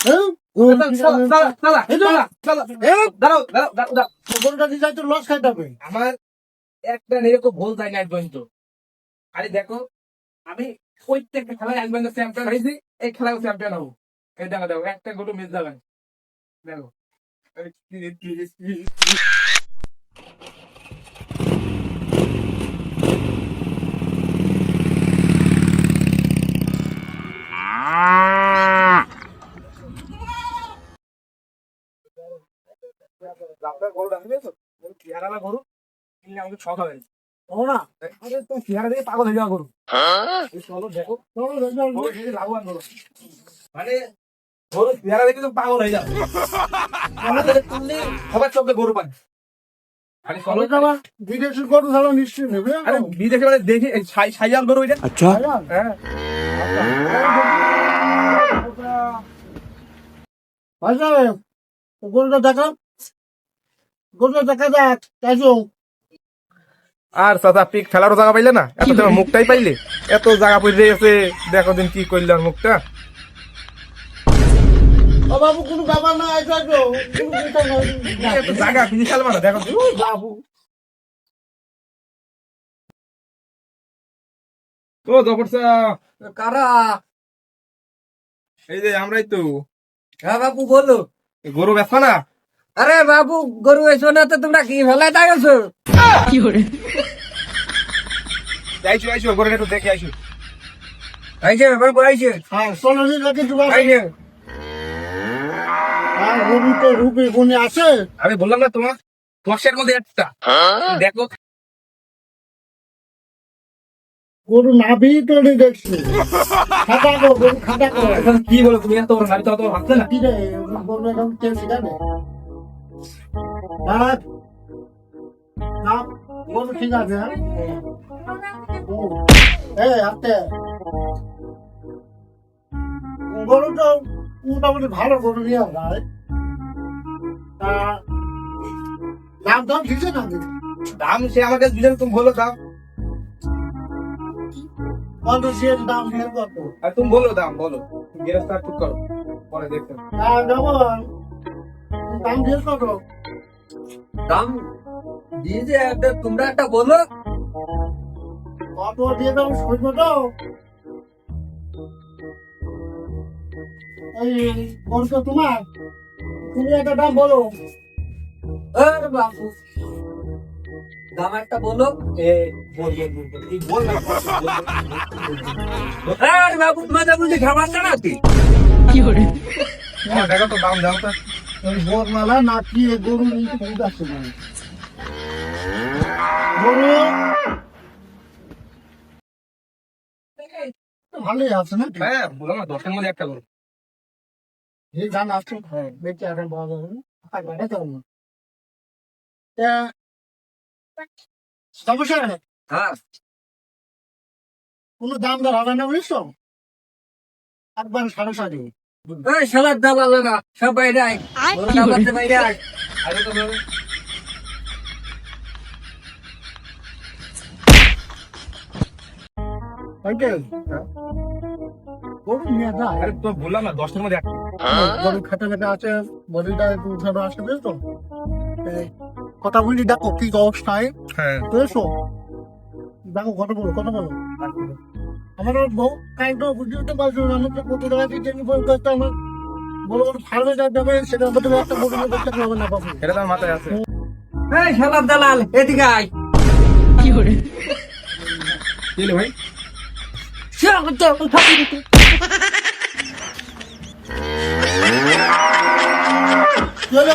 Loss খাইতে হবে। আমার একটা এরকম ভুল যায় না পর্যন্ত। আরে দেখো আমি প্রত্যেকটা খেলায় একবার চ্যাম্পিয়ন হয়েছি, এই খেলায় চ্যাম্পিয়ন হবো। এই দেখো দেখো একটা গরু মিস যাবেন দেখো। গরুটা বুঝেছো, চেহারা গরু কিনলে আমাকে শখ হবে না। তুমি চেহারা দেখে পাগল হয়ে যাওয়া গরু। চলো দেখো লাভবান গরু, মানে গরু চেহারা দেখে তো পাগল হয়ে যাও। আমাদের তুললে সবার চোখে গরু পান। বিদেশের গরু ছাড়া নিশ্চয়ই নেবে। আরে বিদেশে মানে দেখি সাইয়াল গরু এটা। আচ্ছা হ্যাঁ ভাই সাহেব গরুটা দেখা, গরুটা দেখা যাক তাইছো। আর চাচা পিক খেলারও জায়গা পাইলে না, এত তোমার মুখটাই পাইলে, এত জায়গা পড়ে আছে। দেখো দিন কি করলে আর মুখটা। ও বাবু কোনো ব্যাপার না, জায়গা বিশাল মানে দেখো বাবু। ও জবরসা কারা? এই যে আমরাই তো। হ্যাঁ বাবু বলো। গরু বেচো না? আরে বাবু গরু বেচো না তো তোমরা কি ফেলায় দাঁড়াছো? কি করে আইছো আইছো গরুটা একটু দেখে আইছো। আইছে বাবু আইছে। হ্যাঁ চলো নি লাগে তুমি আইছে। আর গরু তো রূপে গুণে আছে। আমি বললাম না তোমার 10-এর মধ্যে একটা দেখো। গরু নাভি তো দেখছি খাটা গো, গরু খাটা গো। এখন কি বলো তুমি, এত বড় নাভি তো তোমার ভাবছে না কি রে? গরু এখন কেউ শিখাবে আর না গরু ঠিক আছে। এই হাতে গরু তো মোটামুটি ভালো গরু নিয়ে ভাই। দাম দাম দিচ্ছে না, দাম সে আমাকে দিলেন, তুমি বলো দাম কত, সে দাম ফের কত। আর তুমি বলো দাম বলো, গেরস্তার ঠিক করো পরে দেখতে। হ্যাঁ যেমন দাম ফের কত, দাম দিয়েছে তোমরা একটা বলো কত দিয়ে দাও শুনবো তো। এই বলছো তোমার, তুমি একটা দাম বলো। বাবু দাম একটা বলো। বাবু মাঝে বুঝে খাবার নাকি কি করে দেখো তো দাম দাও তো। বরমালা নাকি গরু আছে গরু ভালোই আছে না? হ্যাঁ বললাম না 10-এর মধ্যে একটা গরু। এই দাম আছে বেঁচে এখন পাওয়া যাবে না। সমস্যা নেই, হ্যাঁ কোনো দাম দর হবে না বুঝছো। একবার 7.5 সালার দাম আলো না সব বাইরে আয় বাইরে আয়। গরু নিয়ে যায় তো বললাম না 10-এর মধ্যে একটা গরু খেতে খেতে আছে বডিটা একটু উঠানো আসে বুঝছো। কথা বলি দেখো কি অবস্থায়। হ্যাঁ বুঝছো দেখো কত বলো কত বলো। আমার বউ কাইন্ড বুঝে উঠতে পারছো না, আমাকে কত টাকা দিয়ে আমি বই করতে আমার বড় বড় ফার্মে যাবে সেটা আমাদের একটা বড় করতে হবে না বাবু। এটা তার মাথায় আছে। এই শালার দালাল এদিকে আয়। কি করে কি রে ভাই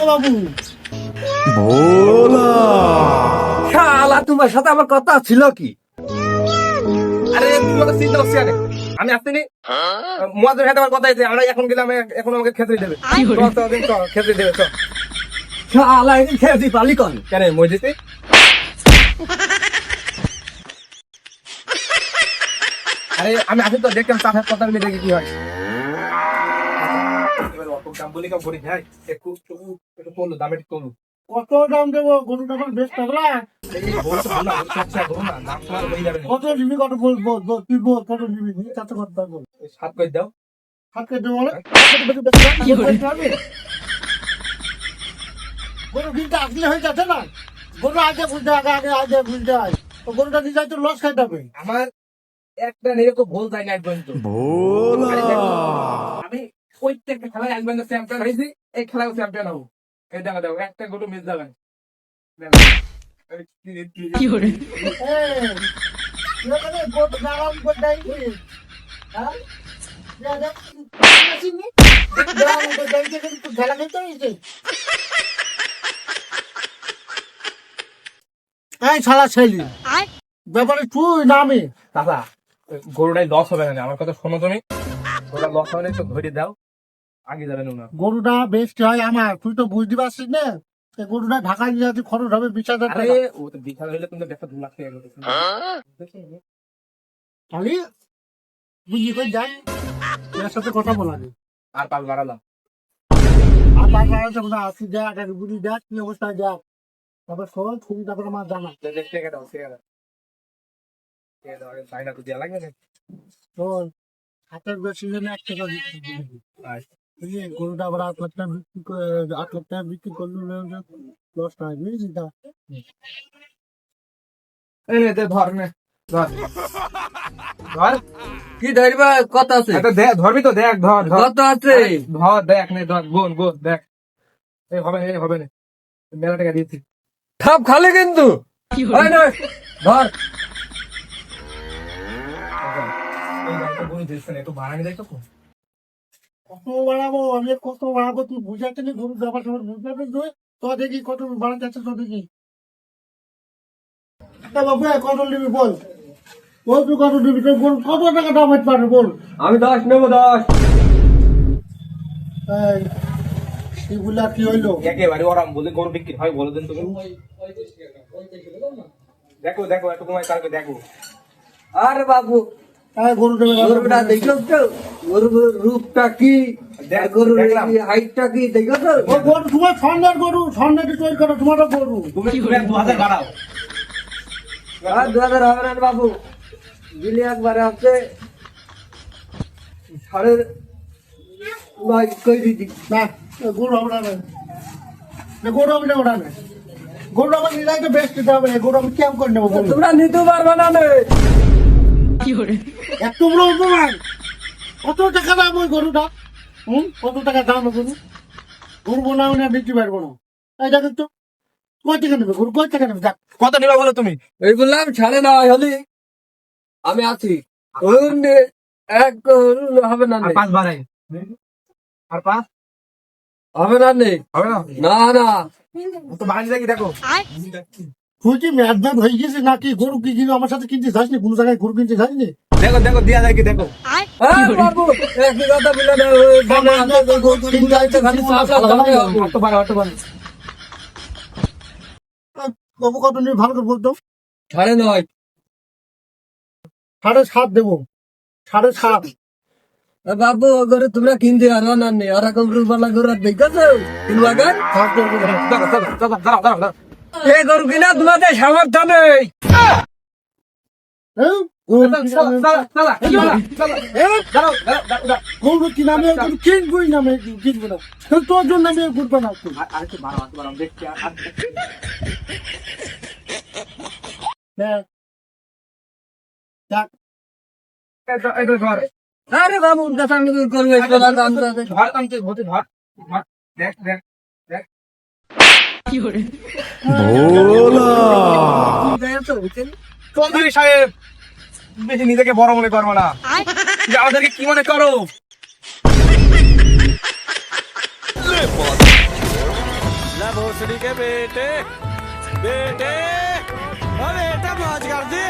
বাবু শালা তোমার সাথে আমার কথা ছিল কি? আরে তুমি তো চিন্তা করছি আরে আমি আসিনি মজার সাথে আমার কথা আছে। আমরা এখন গেলাম এখন আমাকে খেতে দেবে খেতে দেবে তো শালা খেতে পালি কন কেন মসজিদে। আরে আমি আসি তো দেখলাম চাষের কথা বলে দেখি কি হয়। দাম বলি কাম করি ভাই একটু একটু করলো দাম একটু করলো। কত দাম দেবো গরুটা বেশ থাকলা কত নিবি কত বলবো তুই বল কত নিবি 7 করে দাও। হাত কেটে বলে গরু কিনতে আসলে হয়ে যাচ্ছে না, গরু আগে বুঝতে আগে বুঝতে হয়, তো গরুটা নিজে তো লস খাইতে হবে। আমার একটা এরকম ভুল যায় না একবার তো আমি প্রত্যেকটা খেলায় একবার চ্যাম্পিয়ন হয়েছি, এই খেলায় চ্যাম্পিয়ন হবো। এই দেখা দেখো একটা গরু মিস যাবেন কি করে গরু নাম কোথায় হ্যাঁ খেলা খেলতে হয়েছে। এই শালা ছেলে ব্যাপারে তুই নামে দাদা গরুটাই লস হবে না, আমার কথা শোনো তুমি, গরুটা লস হবে না একটু ধরে দাও, আগে যাবেন না। গরুটা বেস্ট হয় আমার, তুই তো বুঝতে পারছিস না, গরুটা ঢাকায় নিয়ে যাতে খরচ হবে 20,000 টাকা। ও তো বিশাল হইলে তুমি দেখা 2 লাখ টাকা করে খালি বুঝি করে যাই, এর সাথে কথা বলা নেই আর পাল বাড়ালাম আর বারবার না আসি দেখ আর বুঝি দেখ কি অবস্থায় দেখ, তারপর শোন তুমি তারপর আমার জানা টাকা দাও চাইনা তো দেওয়া লাগবে না। শোন হাতের বেশি জন্য 1 টাকা গরুটা আবার 8 লাখ টাকা বিক্রি করে 8 লাখ টাকা বিক্রি করলে লস হয় বুঝলি তা। এই নে ধর নে ধর ধর কি ধরবা কত আছে? ধরবি তো দেখ, ধর কত আছে? ধর দেখ নে, ধর গোন দেখ, এই হবে না মেলা টাকা দিয়েছি ঠাপ খালি কিন্তু ধর একটু বাড়ানি দেয় তো কত বাড়াবো আমি, কত বাড়াবো তুই বুঝাতে নি, গরুর ব্যাপার সবার বুঝতে তুই তো দেখি কত বাড়াতে যাচ্ছে তো দেখি। বাবু কত নিবি বল, বল তুই কত নিবি, তোর গরু কত টাকা দাম হতে পারবে বল। আমি 10 নেবো 10। এগুলা কি হইলো একেবারে ওরাম বলে গরু বিক্রি হয় বলে দেন তুমি, দেখো একটু কমাই কালকে দেখো। আরে বাবু গরুটা দেখো তো, গরুর রূপটা কি, গরুর হাইটটা কি দেখো তো? গরু তোমার সন্ধ্যার গরু, সন্ধ্যাটি তৈরি করো তোমার গরু, তুমি 2000 বাড়াও। আর 2000 হবে না বাবু, দিলে একবারে আছে 9.5 কই দিদি না গরু হবে না, গরু হবে না, ওটা না গরু আমার নিলাই তো বেস্ট দিতে হবে, গরু আমি কেমন করে নেবো গরু, তোমরা নিতে পারবে না এত বড় অপমান, কত টাকা দাম ওই গরুটা, কত টাকা দাম ওই গরু, গরু বোনাও না বিক্রি পারবো না, এই দেখেন তো কয় টাকা নেবে গরু, কয় টাকা নেবে, কত নিবা বলো তুমি? এই বললাম 9.5 হলে আমি আছি, এক হবে না, 5 বাড়াই আর 5 হবে না না তো বাড়ানি দেখি দেখো। তুই কি ম্যাচম্যান হয়ে গেছিস নাকি, গরু কি কিনে আমার সাথে কিনতে যাসনি, কোনো জায়গায় গরু কিনতে যাসনি, দেখো দিয়া যায় কি দেখো। বাবু একই কথা বলে বাবু কত নিয়ে ভালো করে বলতো, 9.5 7.5 দেবো, 7.5 বাবু ওগুলো তোমরা কিনতে পারো না, ওরকম রূপবালা গরু দেখেছো কিনবা গান? দাঁড়াও এই গরু কিনা তোমাদের সামর্থ্য নেই। গরু কিনা আমি কিনবই না, আমি কিনবো না, তোর জন্য আমি ঘুরবো না, আরে বাবু করবে চৌধুরী সাহেব বেশি নিজেকে বড় মনে করবো না, আমাদেরকে কি মনে করো? भोसड़ी के बेटे बेटे अरे बेटा मौज कर दे।